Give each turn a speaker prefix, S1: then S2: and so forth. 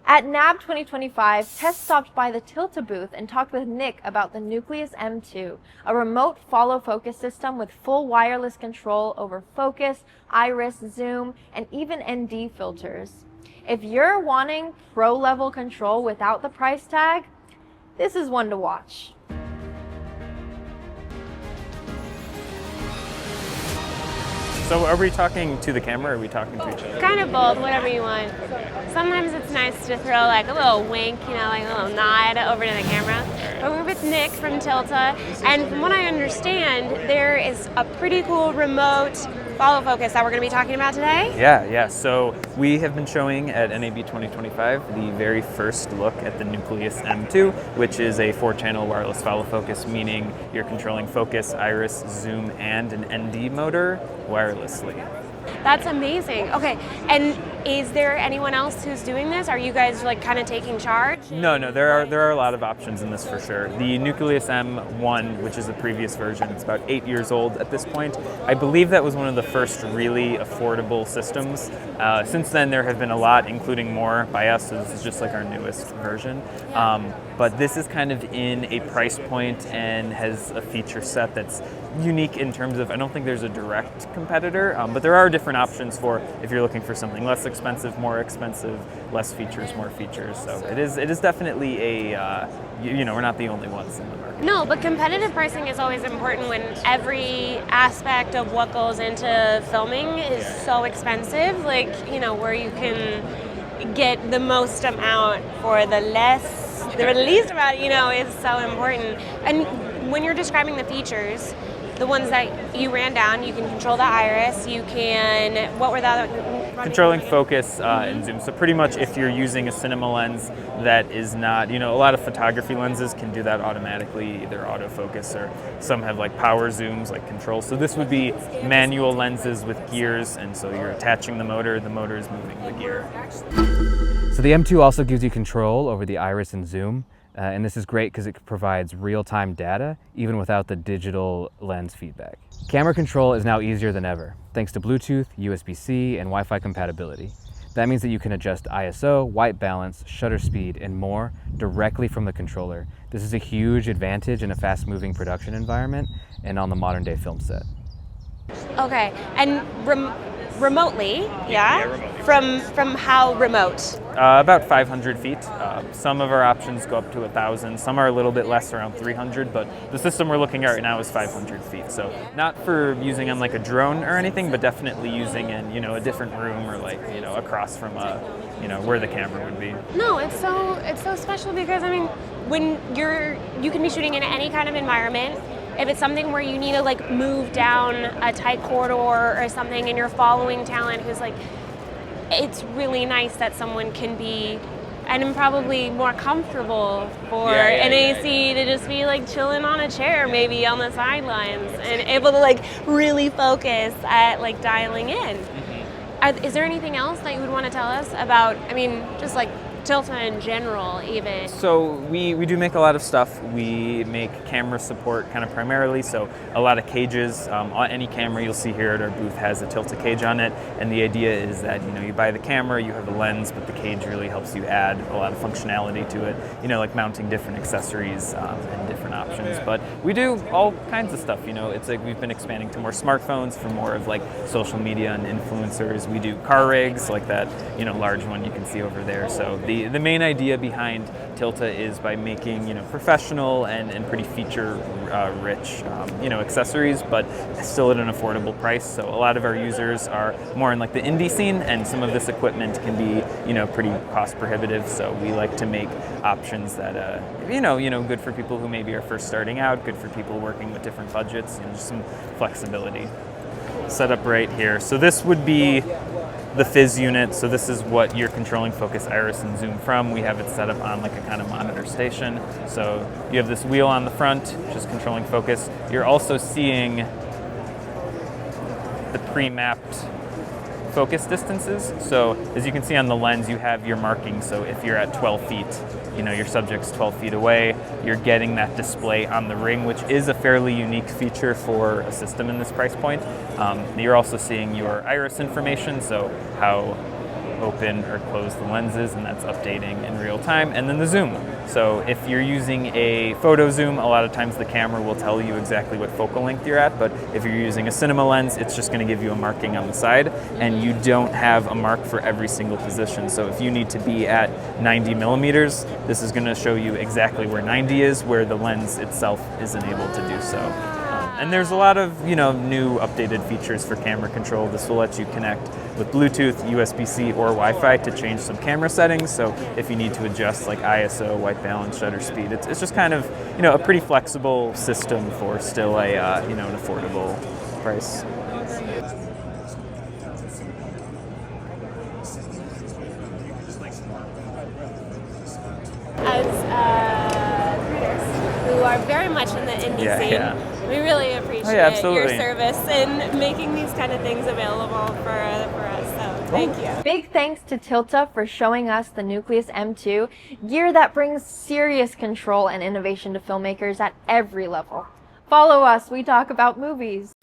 S1: At NAB 2025, Tess stopped by the Tilta booth and talked with Nick about the Nucleus M2, a remote follow focus system with full wireless control over focus, iris, zoom, and even ND filters. If you're wanting pro-level control without the price tag, this is one to watch.
S2: So are we talking to the camera or are we talking to each other?
S3: Kind of both, whatever you want. Sometimes it's nice to throw like a little wink, like a little nod over to the camera. But we're with Nick from Tilta, and from what I understand, there is a pretty cool remote follow focus that we're going to be talking about today.
S2: Yeah. So we have been showing at NAB 2025 the very first look at the Nucleus M2, which is a 4-channel wireless follow focus, meaning you're controlling focus, iris, zoom, and an ND motor wirelessly.
S3: That's amazing. Okay, and is there anyone else who's doing this? Are you guys like kind of taking charge?
S2: No, there are a lot of options in this for sure. The Nucleus M1, which is the previous version, it's about 8 years old at this point. I believe that was one of the first really affordable systems. Since then, there have been a lot, including more by us, so this is just like our newest version. But this is kind of in a price point and has a feature set that's unique in terms of, I don't think there's a direct competitor, but there are different options for if you're looking for something less expensive, more expensive, less features, more features. So it is definitely a, we're not the only ones in the market.
S3: No, but competitive pricing is always important when every aspect of what goes into filming is so expensive, like, where you can get the most amount for the least amount, is so important. And when you're describing the features, the ones that you ran down, you can control the iris, you can, what were the other?
S2: Controlling focus and zoom. So pretty much if you're using a cinema lens that is not, a lot of photography lenses can do that automatically, either autofocus or some have like power zooms, like control. So this would be manual lenses with gears, and so you're attaching the motor is moving the gear.
S4: So the M2 also gives you control over the iris and zoom. And this is great because it provides real-time data, even without the digital lens feedback. Camera control is now easier than ever, thanks to Bluetooth, USB-C, and Wi-Fi compatibility. That means that you can adjust ISO, white balance, shutter speed, and more directly from the controller. This is a huge advantage in a fast-moving production environment and on the modern-day film set.
S3: Okay, and remotely, yeah?
S2: Remotely.
S3: From how remote?
S2: About 500 feet. Some of our options go up to 1,000. Some are a little bit less, around 300, but the system we're looking at right now is 500 feet. So not for using on like a drone or anything, but definitely using in, a different room or like, across from where the camera would be.
S3: No, it's so special because, when you can be shooting in any kind of environment. If it's something where you need to like move down a tight corridor or something and you're following talent who's like, it's really nice that someone can be, and probably more comfortable for an AC to just be like chilling on a chair maybe on the sidelines and able to like really focus at like dialing in. Is there anything else that you would want to tell us about, just like Tilta in general even?
S2: So we do make a lot of stuff. We make camera support kind of primarily, so a lot of cages. Any camera you'll see here at our booth has a Tilta cage on it, and the idea is that you buy the camera, you have a lens, but the cage really helps you add a lot of functionality to it, like mounting different accessories and different options. But we do all kinds of stuff. It's like we've been expanding to more smartphones for more of like social media and influencers. We do car rigs like that, large one you can see over there. So the main idea behind Tilta is by making professional and pretty feature rich accessories, but still at an affordable price. So a lot of our users are more in like the indie scene, and some of this equipment can be pretty cost prohibitive. So we like to make options that good for people who maybe are first starting out, good for people working with different budgets, just some flexibility. Set up right here. So this would be the Fizz unit. So this is what you're controlling focus, iris, and zoom from. We have it set up on like a kind of monitor station. So you have this wheel on the front, just controlling focus. You're also seeing the pre-mapped focus distances. So as you can see on the lens, you have your markings. So if you're at 12 feet, your subject's 12 feet away, you're getting that display on the ring, which is a fairly unique feature for a system in this price point. You're also seeing your iris information, so how open or close the lenses, and that's updating in real time. And then the zoom. So if you're using a photo zoom, a lot of times the camera will tell you exactly what focal length you're at, but if you're using a cinema lens, it's just going to give you a marking on the side, and you don't have a mark for every single position. So if you need to be at 90 millimeters, this is going to show you exactly where 90 is, where the lens itself isn't able to do so. And there's a lot of, new updated features for camera control. This will let you connect with Bluetooth, USB-C, or Wi-Fi to change some camera settings. So if you need to adjust like ISO, white balance, shutter speed, it's just kind of, a pretty flexible system for still a, an affordable price.
S3: As creators who are very much in the indie scene, we really appreciate your service in making these kind of things available for us. So thank you.
S1: Big thanks to Tilta for showing us the Nucleus M2, gear that brings serious control and innovation to filmmakers at every level. Follow us, we talk about movies.